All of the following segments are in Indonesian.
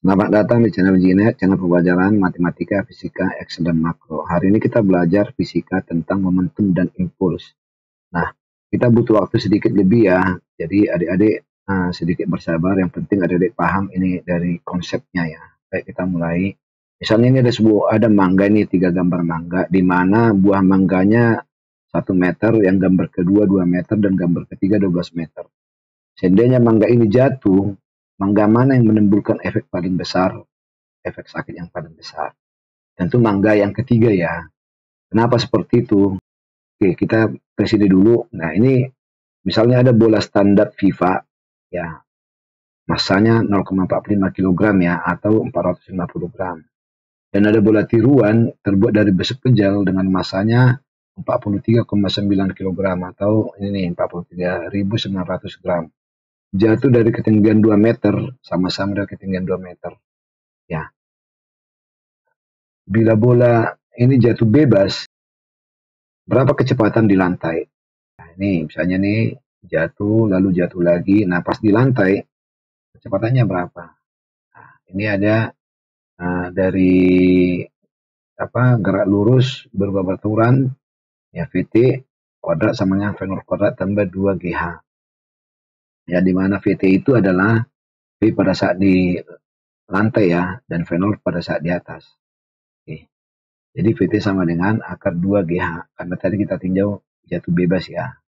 Selamat datang di channel GNet, channel pembelajaran matematika, fisika, X, dan makro. Hari ini kita belajar fisika tentang momentum dan impuls. Nah, kita butuh waktu sedikit lebih ya. Jadi adik-adik sedikit bersabar. Yang penting adik-adik paham ini dari konsepnya ya. Baik, kita mulai. Misalnya ini ada mangga nih, 3 gambar mangga, di mana buah mangganya 1 meter, yang gambar kedua 2 meter, dan gambar ketiga 12 meter. Seandainya mangga ini jatuh, mangga mana yang menimbulkan efek paling besar, efek sakit yang paling besar? Tentu mangga yang ketiga ya. Kenapa seperti itu? Oke, kita ke sini dulu. Nah, ini misalnya ada bola standar FIFA ya, masanya 0,45 kg ya, atau 450 gram. Dan ada bola tiruan terbuat dari besi kejal dengan masanya 43,9 kg atau ini 43.900 gram. Jatuh dari ketinggian 2 meter, sama-sama dari ketinggian 2 meter. Ya. Bila bola ini jatuh bebas, berapa kecepatan di lantai? Nah, ini misalnya nih jatuh, lalu jatuh lagi. Nah, pas di lantai, kecepatannya berapa? Nah, ini ada dari gerak lurus berubah beraturan, ya VT kuadrat sama dengan V0 kuadrat tambah 2GH. Ya, di mana VT itu adalah V pada saat di lantai ya, dan V0 pada saat di atas. Oke. Jadi VT sama dengan akar 2GH, karena tadi kita tinjau jatuh bebas ya.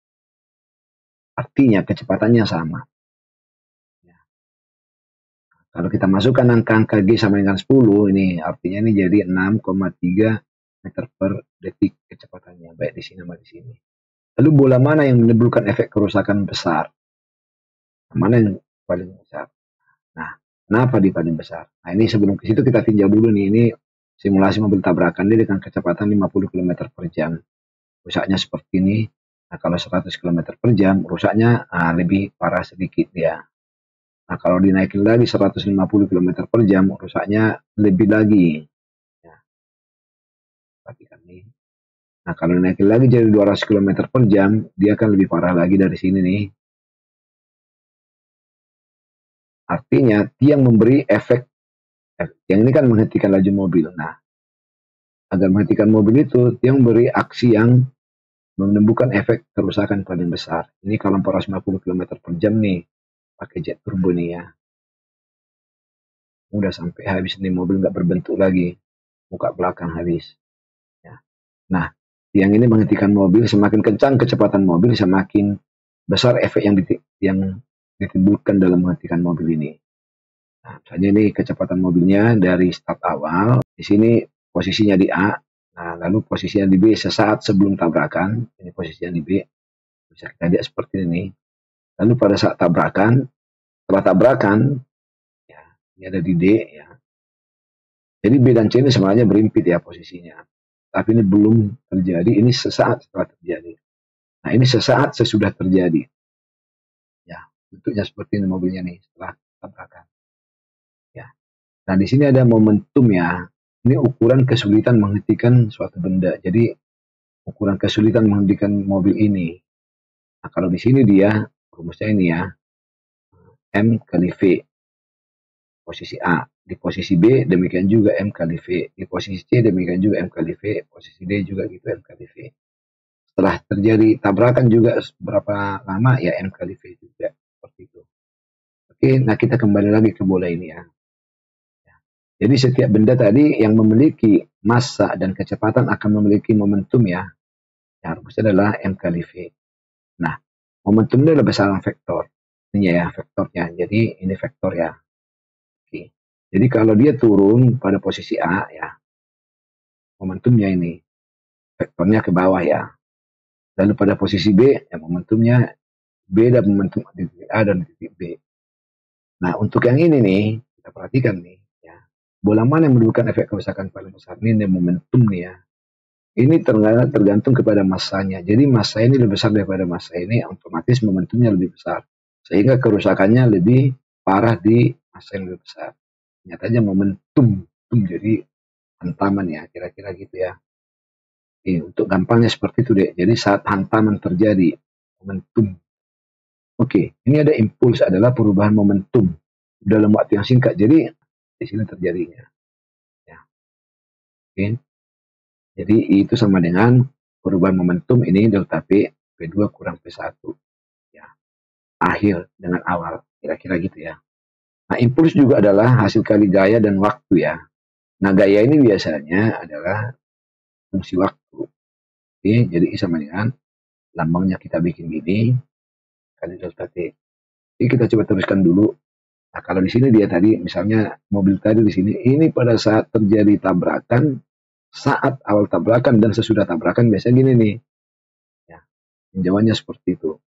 Artinya kecepatannya sama. Ya. Kalau kita masukkan angka-angka G sama dengan 10, ini artinya ini jadi 6,3 meter per detik kecepatannya, baik di sini sama di sini. Lalu bola mana yang menimbulkan efek kerusakan besar? Mana yang paling besar? Nah, kenapa di paling besar? Nah, ini sebelum ke situ kita tinjau dulu nih, ini simulasi mobil tabrakan dia dengan kecepatan 50 km per jam. Rusaknya seperti ini. Nah, kalau 100 km per jam, rusaknya lebih parah sedikit ya. Nah, kalau dinaikin lagi 150 km per jam, rusaknya lebih lagi. Ya. Perhatikan nih. Nah, kalau dinaikin lagi jadi 200 km per jam, dia akan lebih parah lagi dari sini nih. Artinya, tiang memberi efek. Yang ini kan menghentikan laju mobil. Nah, agar menghentikan mobil itu, tiang memberi aksi yang menimbulkan efek kerusakan paling besar. Ini kalau 450 km per jam nih, pakai jet turbo nih ya. Udah sampai habis nih, mobil nggak berbentuk lagi. Muka belakang habis. Ya. Nah, tiang ini menghentikan mobil, semakin kencang kecepatan mobil, semakin besar efek yang ditimbulkan dalam menghentikan mobil ini. Nah, misalnya ini kecepatan mobilnya dari start awal, di sini posisinya di A, nah lalu posisinya di B sesaat sebelum tabrakan, ini posisinya di B, bisa kita lihat seperti ini. Lalu pada saat tabrakan, setelah tabrakan, ya, ini ada di D ya. Jadi B dan C ini sebenarnya berimpit ya posisinya, tapi ini belum terjadi, ini sesaat setelah terjadi. Nah, ini sesaat sesudah terjadi. Ya, bentuknya seperti ini mobilnya nih setelah tabrakan. Ya. Nah, di sini ada momentum ya. Ini ukuran kesulitan menghentikan suatu benda. Jadi, ukuran kesulitan menghentikan mobil ini. Nah, kalau di sini dia, rumusnya ini ya. M kali V. Posisi A. Di posisi B, demikian juga M kali V. Di posisi C, demikian juga M kali V. Posisi D juga gitu M kali V. Setelah terjadi tabrakan juga berapa lama, ya M kali V juga. Seperti itu. Oke, nah kita kembali lagi ke bola ini ya. Jadi setiap benda tadi yang memiliki massa dan kecepatan akan memiliki momentum ya. Yang rumusnya adalah M kali V. Nah, momentum ini adalah besaran vektor. Ini ya vektornya. Jadi ini vektor ya. Oke. Jadi kalau dia turun pada posisi A ya, momentumnya ini. Vektornya ke bawah ya. Lalu pada posisi B, ya momentumnya beda momentum titik A dan titik B. Nah, untuk yang ini nih, kita perhatikan nih. Bola mana yang menimbulkan efek kerusakan paling besar? Ini momentum nih ya. Ini tergantung kepada massanya. Jadi massa ini lebih besar daripada massa ini, otomatis momentumnya lebih besar. Sehingga kerusakannya lebih parah di massa yang lebih besar. Ingat aja momentum. Jadi hantaman ya, kira-kira gitu ya. Untuk gampangnya seperti itu deh. Jadi saat hantaman terjadi, momentum. Oke, ini ada impuls adalah perubahan momentum dalam waktu yang singkat. Jadi di sini terjadinya. Ya. Oke. Jadi itu sama dengan perubahan momentum ini delta P, P2 kurang P1. Ya. Akhir dengan awal, kira-kira gitu ya. Nah, impuls juga adalah hasil kali gaya dan waktu ya. Nah, gaya ini biasanya adalah fungsi waktu. Oke, jadi I sama dengan lambangnya kita bikin gini, kali delta T. Jadi kita coba teruskan dulu. Nah, kalau di sini dia tadi, misalnya mobil tadi di sini, ini pada saat terjadi tabrakan, saat awal tabrakan dan sesudah tabrakan biasanya gini nih. Ya, tinjauannya seperti itu.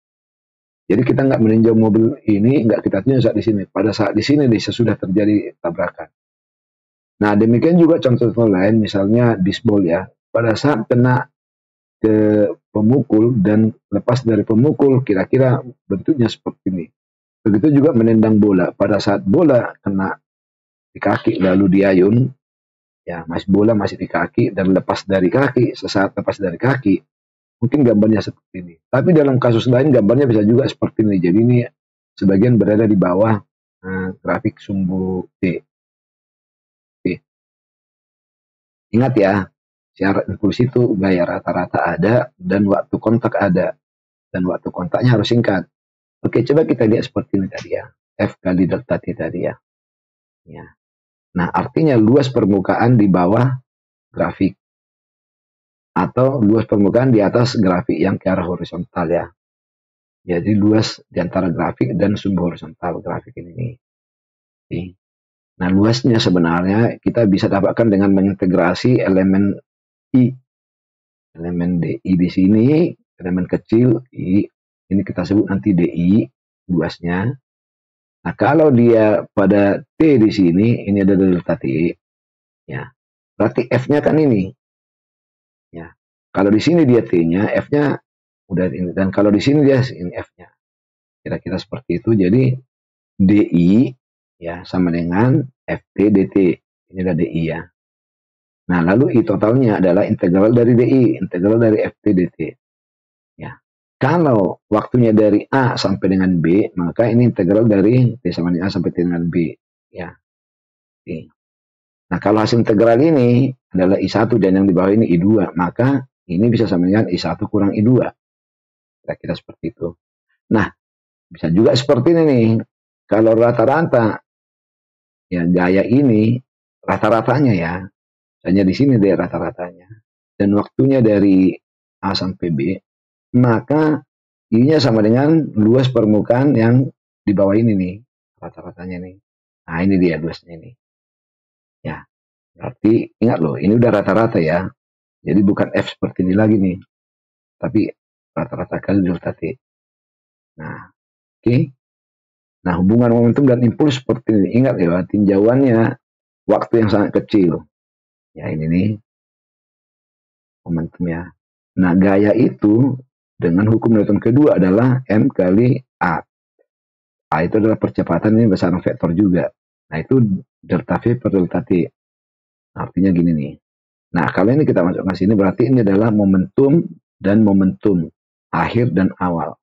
Jadi kita nggak meninjau mobil ini, nggak kita tinjau saat di sini. Pada saat di sini nih sesudah terjadi tabrakan. Nah, demikian juga contoh-contoh lain, misalnya bisbol ya. Pada saat kena ke pemukul dan lepas dari pemukul, kira-kira bentuknya seperti ini. Begitu juga menendang bola. Pada saat bola kena di kaki lalu diayun, ya bola masih di kaki dan lepas dari kaki, sesaat lepas dari kaki, mungkin gambarnya seperti ini. Tapi dalam kasus lain gambarnya bisa juga seperti ini. Jadi ini sebagian berada di bawah grafik sumbu T. Oke. Ingat ya, syarat impuls itu gaya rata-rata ada dan waktu kontak ada. Dan waktu kontaknya harus singkat. Oke, coba kita lihat seperti ini tadi ya. F kali delta T tadi ya. Ya. Nah, artinya luas permukaan di bawah grafik. Atau luas permukaan di atas grafik yang ke arah horizontal ya. Jadi luas di antara grafik dan sumbu horizontal grafik ini. Oke. Nah, luasnya sebenarnya kita bisa dapatkan dengan mengintegrasi elemen I. Elemen DI di sini, elemen kecil I, ini kita sebut nanti DI, luasnya. Nah, kalau dia pada T di sini, ini ada delta T, ya. Berarti F-nya kan ini. Ya. Kalau di sini dia T-nya, F-nya udah ini. Dan kalau di sini dia ini F-nya. Kira-kira seperti itu. Jadi DI ya sama dengan FT DT. Ini adalah DI ya. Nah, lalu I totalnya adalah integral dari DI, integral dari FT DT. Ya. Kalau waktunya dari A sampai dengan B, maka ini integral dari T sama dengan A sampai T dengan B. Ya. Oke. Nah, kalau hasil integral ini adalah I1 dan yang di bawah ini I2, maka ini bisa sama dengan I1 kurang I2. Kira-kira seperti itu. Nah, bisa juga seperti ini nih. Kalau rata-rata, ya gaya ini, rata-ratanya ya, hanya di sini deh rata-ratanya. Dan waktunya dari A sampai B, maka ininya sama dengan luas permukaan yang di bawah ini nih, rata-ratanya nih. Nah, ini dia luasnya ini. Ya, berarti ingat loh, ini udah rata-rata ya. Jadi bukan F seperti ini lagi nih, tapi rata-rata kali delta T. Nah, oke. Nah, hubungan momentum dan impuls seperti ini. Ingat ya, tinjauannya waktu yang sangat kecil. Ya, ini nih momentumnya. Nah, gaya itu dengan hukum Newton kedua adalah M kali A. A itu adalah percepatan, ini besaran vektor juga. Nah, itu delta V per delta T. Artinya gini nih. Nah, kalau ini kita masukkan sini, berarti ini adalah momentum dan momentum. Akhir dan awal.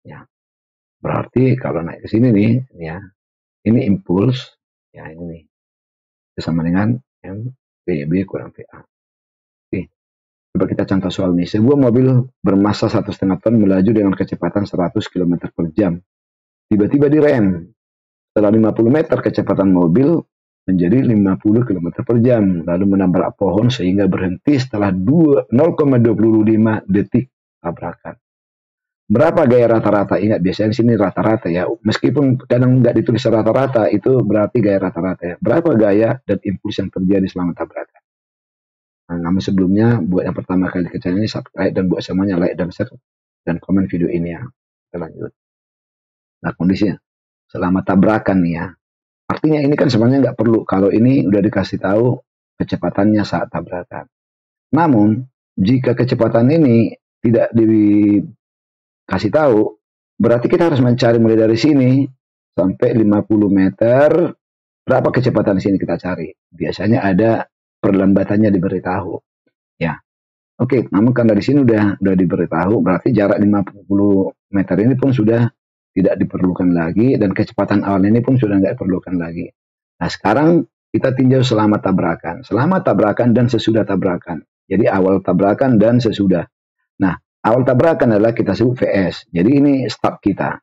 Ya. Berarti kalau naik ke sini nih, ya, ini impuls, ya ini nih, itu sama dengan M PB kurang PA. Oke, coba kita contoh soal ini. Sebuah mobil bermasa 1,5 ton melaju dengan kecepatan 100 km per jam. Tiba-tiba direm. Setelah 50 meter kecepatan mobil menjadi 50 km per jam. Lalu menabrak pohon sehingga berhenti setelah 0,25 detik tabrakan. Berapa gaya rata-rata? Ingat, biasanya di sini rata-rata ya. Meskipun kadang nggak ditulis rata-rata, itu berarti gaya rata-rata ya. Berapa gaya dan impuls yang terjadi selama tabrakan? Nah, namun sebelumnya, buat yang pertama kali ke channel ini, subscribe dan buat semuanya like dan share dan komen video ini ya. Kita lanjut. Nah, kondisinya selama tabrakan nih ya. Artinya ini kan sebenarnya nggak perlu. Kalau ini udah dikasih tahu kecepatannya saat tabrakan. Namun, jika kecepatan ini tidak dikasih tahu, berarti kita harus mencari mulai dari sini sampai 50 meter. Berapa kecepatan di sini kita cari? Biasanya ada perlambatannya diberitahu. Ya. Oke, namun karena di sini udah diberitahu, berarti jarak 50 meter ini pun sudah tidak diperlukan lagi dan kecepatan awal ini pun sudah nggak diperlukan lagi. Nah, sekarang kita tinjau selama tabrakan. Selama tabrakan dan sesudah tabrakan. Jadi awal tabrakan dan sesudah. Nah, awal tabrakan adalah kita sebut VS. Jadi ini start kita.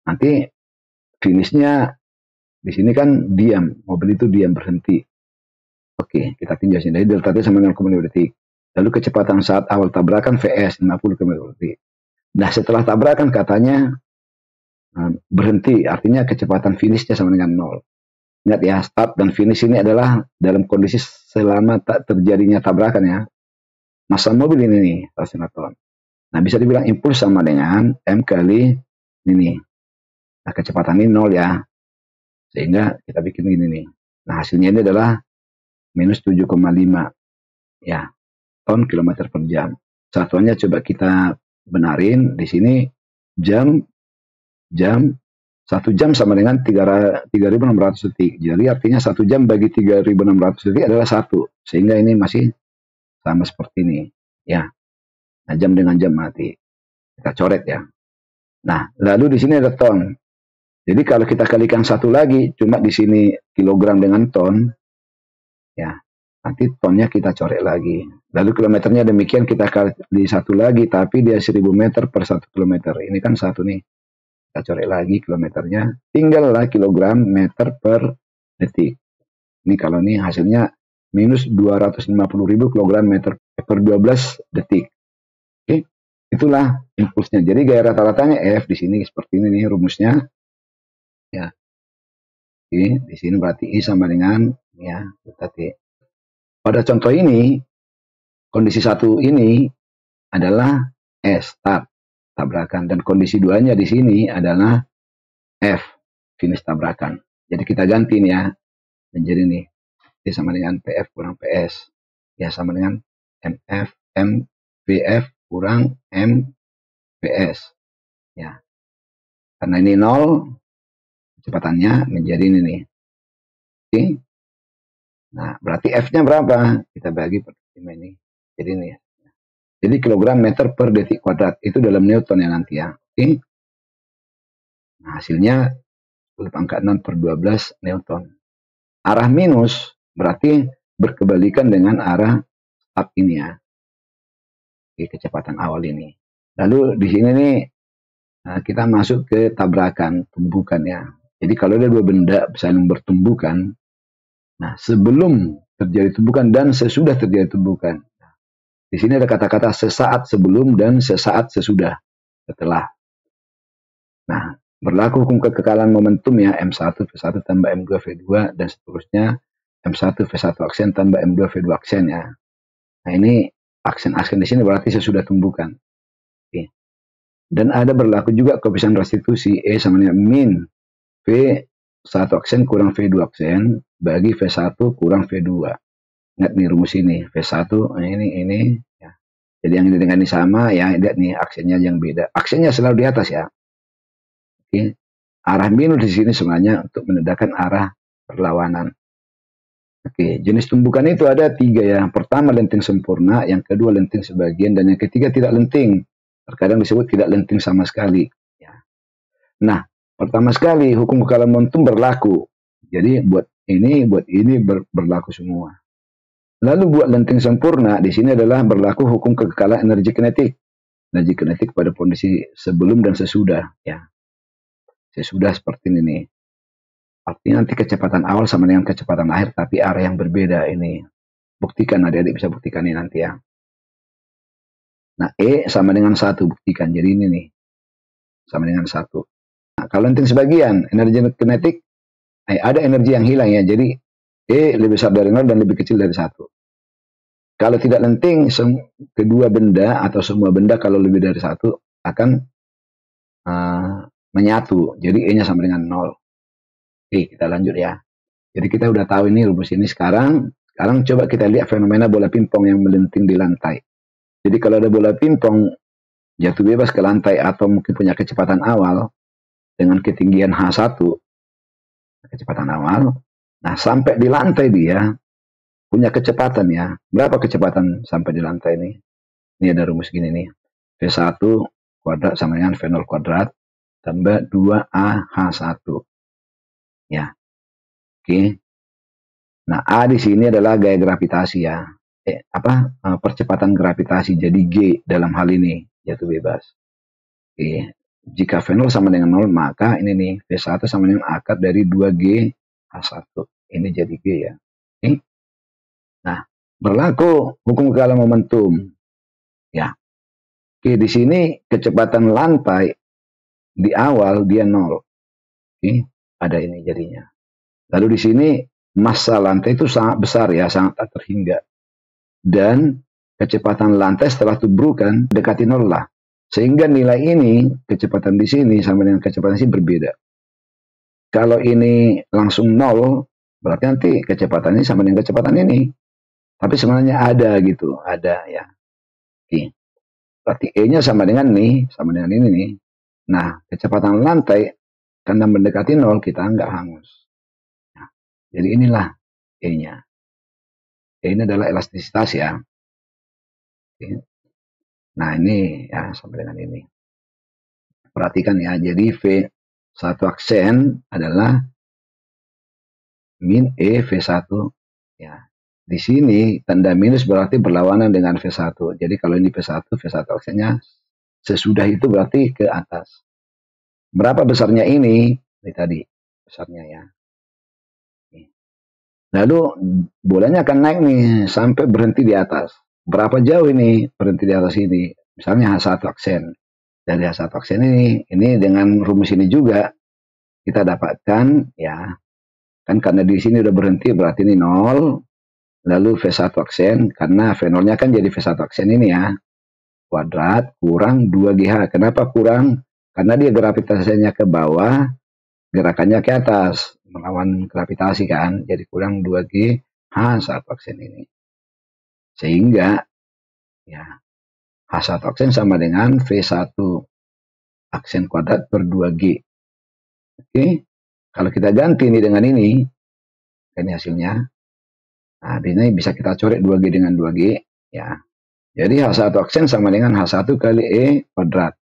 Nanti finishnya di sini kan diam. Mobil itu diam berhenti. Oke, kita tinjau sini. Jadi delta T sama 0,5 detik. Lalu kecepatan saat awal tabrakan VS 50 km per detik. Nah, setelah tabrakan katanya berhenti, artinya kecepatan finishnya sama dengan 0. Ingat ya, start dan finish ini adalah dalam kondisi selama tak terjadinya tabrakan ya. Massa mobil ini nih, 100 Newton. Nah, bisa dibilang impuls sama dengan M kali ini. Nah, kecepatan ini 0 ya. Sehingga kita bikin ini nih. Nah, hasilnya ini adalah minus 7,5 ya, ton kilometer per jam. Satuannya coba kita benarin. Di sini jam 1 jam sama dengan 3.600 detik. Jadi artinya 1 jam bagi 3.600 detik adalah 1. Sehingga ini masih sama seperti ini. Ya. Nah, jam dengan jam mati. Kita coret ya. Nah, lalu di sini ada ton. Jadi kalau kita kalikan satu lagi, cuma di sini kilogram dengan ton, ya, nanti tonnya kita coret lagi. Lalu kilometernya demikian kita kali satu lagi, tapi dia 1000 meter per 1 kilometer. Ini kan satu nih. Kita coret lagi kilometernya, tinggallah kilogram meter per detik. Ini kalau ini hasilnya minus 250.000 kilogram meter per 12 detik. Oke, itulah impulsnya. Jadi gaya rata-ratanya F di sini seperti ini nih rumusnya. Ya, oke, di sini berarti I sama dengan ya delta T. Pada contoh ini, kondisi 1 ini adalah S, start, tabrakan. Dan kondisi 2-nya di sini adalah F, finish tabrakan. Jadi kita ganti nih ya, menjadi nih, T sama dengan PF kurang PS. Ya, sama dengan MVF kurang MPS. Ya, karena ini 0, kecepatannya menjadi ini nih. Oke. Nah, berarti F-nya berapa? Kita bagi per ini. Jadi ini ya. Jadi kilogram meter per detik kuadrat. Itu dalam Newton ya nanti ya. Oke. Nah, hasilnya 10⁻⁶ per 12 Newton. Arah minus berarti berkebalikan dengan arah start ini ya. Oke, kecepatan awal ini. Lalu di sini nih kita masuk ke tabrakan, tumbukan ya. Jadi kalau ada dua benda saling bertumbukan, nah sebelum terjadi tumbukan dan sesudah terjadi tumbukan. Di sini ada kata-kata sesaat sebelum dan sesaat sesudah, setelah. Nah, berlaku hukum kekekalan momentum ya, M1 V1 tambah M2 V2 dan seterusnya M1 V1 aksen tambah M2 V2 aksen ya. Nah, ini aksen-aksen di sini berarti sesudah tumbukan. Oke. Dan ada berlaku juga koefisien restitusi E sama dengan min V1 aksen kurang V2 aksen bagi V1 kurang V2. Ingat nih rumus ini, V1 ini ya. Jadi yang ini dengan ini sama ya, lihat nih aksennya yang beda. Aksennya selalu di atas ya. Oke. Arah minus di sini sebenarnya untuk menandakan arah perlawanan. Oke, jenis tumbukan itu ada 3 ya. Pertama lenting sempurna, yang kedua lenting sebagian, dan yang ketiga tidak lenting. Terkadang disebut tidak lenting sama sekali. Ya. Nah, pertama sekali hukum kekekalan momentum berlaku. Jadi buat ini berlaku semua. Lalu buat lenting sempurna di sini adalah berlaku hukum kekekalan energi kinetik. Energi kinetik pada kondisi sebelum dan sesudah ya. Sesudah seperti ini nih. Artinya nanti kecepatan awal sama dengan kecepatan akhir tapi arah yang berbeda ini. Buktikan, adik-adik bisa buktikan ini nanti ya. Nah, E sama dengan 1 buktikan. Jadi ini nih. Sama dengan 1. Nah, kalau lenting sebagian, energi kinetik ada energi yang hilang ya. Jadi E lebih besar dari 0 dan lebih kecil dari 1. Kalau tidak lenting, kedua benda atau semua benda kalau lebih dari 1 akan menyatu. Jadi E-nya sama dengan 0. Oke, kita lanjut ya. Jadi kita udah tahu ini rumus ini sekarang. Sekarang coba kita lihat fenomena bola pingpong yang melenting di lantai. Jadi kalau ada bola pingpong jatuh bebas ke lantai atau mungkin punya kecepatan awal dengan ketinggian H1, kecepatan awal. Nah, sampai di lantai dia punya kecepatan ya. Berapa kecepatan sampai di lantai ini? Ini ada rumus gini nih. V1 kuadrat sama dengan V0 kuadrat tambah 2AH1. Ya. Oke. Nah, A di sini adalah gaya gravitasi ya. Percepatan gravitasi, jadi G dalam hal ini yaitu bebas. Oke. Jika V0 sama dengan 0, maka ini nih V1 sama dengan akar dari 2G H1. Ini jadi G ya. Oke. Nah, berlaku hukum kekalahan momentum. Ya. Oke, di sini kecepatan lantai di awal dia 0. Oke, ada ini jadinya. Lalu di sini massa lantai itu sangat besar ya, sangat tak terhingga. Dan kecepatan lantai setelah tubrukan dekati 0 lah. Sehingga nilai ini, kecepatan di sini sama dengan kecepatan di sini berbeda. Kalau ini langsung 0, berarti nanti kecepatan ini sama dengan kecepatan ini. Tapi sebenarnya ada gitu, ada ya. Oke. Berarti E-nya sama dengan ini nih. Nah, kecepatan lantai karena mendekati 0 kita nggak hangus. Nah, jadi inilah E-nya. E ini adalah elastisitas ya. Oke. Nah, ini ya sampai dengan ini. Perhatikan ya, jadi V1 aksen adalah min E V1 ya. Di sini tanda minus berarti berlawanan dengan V1. Jadi kalau ini V1 aksennya sesudah itu berarti ke atas. Berapa besarnya ini? Ini tadi besarnya ya. Lalu bolanya akan naik nih sampai berhenti di atas. Berapa jauh ini berhenti di atas ini? Misalnya H1 aksen. Dari H1 aksen ini dengan rumus ini juga kita dapatkan ya. Kan karena di sini udah berhenti berarti ini 0. Lalu V1 aksen karena V0-nya kan jadi V1 aksen ini ya. Kuadrat kurang 2GH. Kenapa kurang? Karena dia gravitasinya ke bawah, gerakannya ke atas, melawan gravitasi kan. Jadi kurang 2G H1 aksen ini. Sehingga ya H1 aksen sama dengan V1 aksen kuadrat per 2G. Oke. Kalau kita ganti ini dengan ini hasilnya. Nah, ini bisa kita coret 2G dengan 2G ya. Jadi H1 aksen sama dengan H1 kali E kuadrat.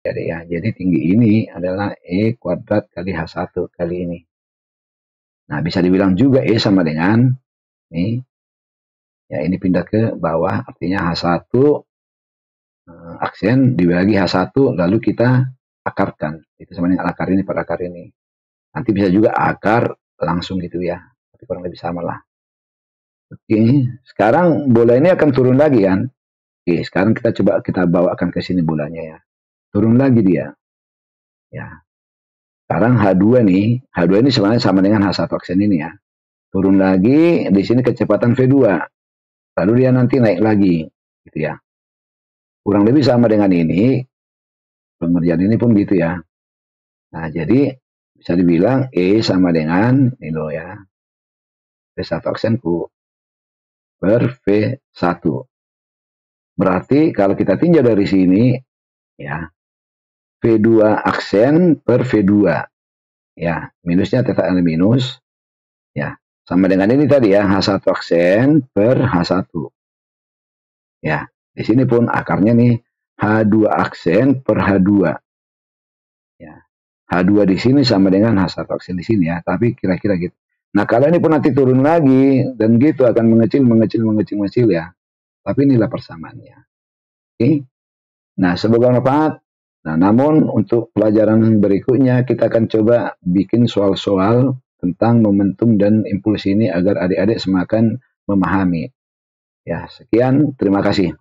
Jadi tinggi ini adalah E kuadrat kali H1 kali ini. Nah, bisa dibilang juga E sama dengan ini. Ya, ini pindah ke bawah, artinya H1 aksen dibagi H1, lalu kita akarkan. Itu sama dengan akar ini per akar ini. Nanti bisa juga akar langsung gitu ya. Tapi kurang lebih sama lah. Oke, sekarang bola ini akan turun lagi kan. Oke, sekarang kita coba kita bawakan ke sini bolanya ya. Turun lagi dia. Ya. Sekarang H2 nih, H2 ini sebenarnya sama dengan H1 aksen ini ya. Turun lagi, di sini kecepatan V2. Lalu dia nanti naik lagi, gitu ya. Kurang lebih sama dengan ini. Pengerjaan ini pun gitu ya. Nah, jadi bisa dibilang E sama dengan ini loh ya. V1 aksenku per V1. Berarti kalau kita tinjau dari sini ya, V2 aksen per V2 ya, minusnya tetap ada minus ya, sama dengan ini tadi ya, H1 aksen per H1 ya. Di sini pun akarnya nih H2 aksen per H2 ya. H2 di sini sama dengan H1 aksen di sini ya, tapi kira-kira gitu. Nah, kalau ini pun nanti turun lagi dan gitu akan mengecil ya. Tapi inilah persamaannya. Oke. Nah, semoga bermanfaat. Nah, namun untuk pelajaran berikutnya kita akan coba bikin soal-soal tentang momentum dan impuls ini agar adik-adik semakin memahami. Ya, sekian, terima kasih.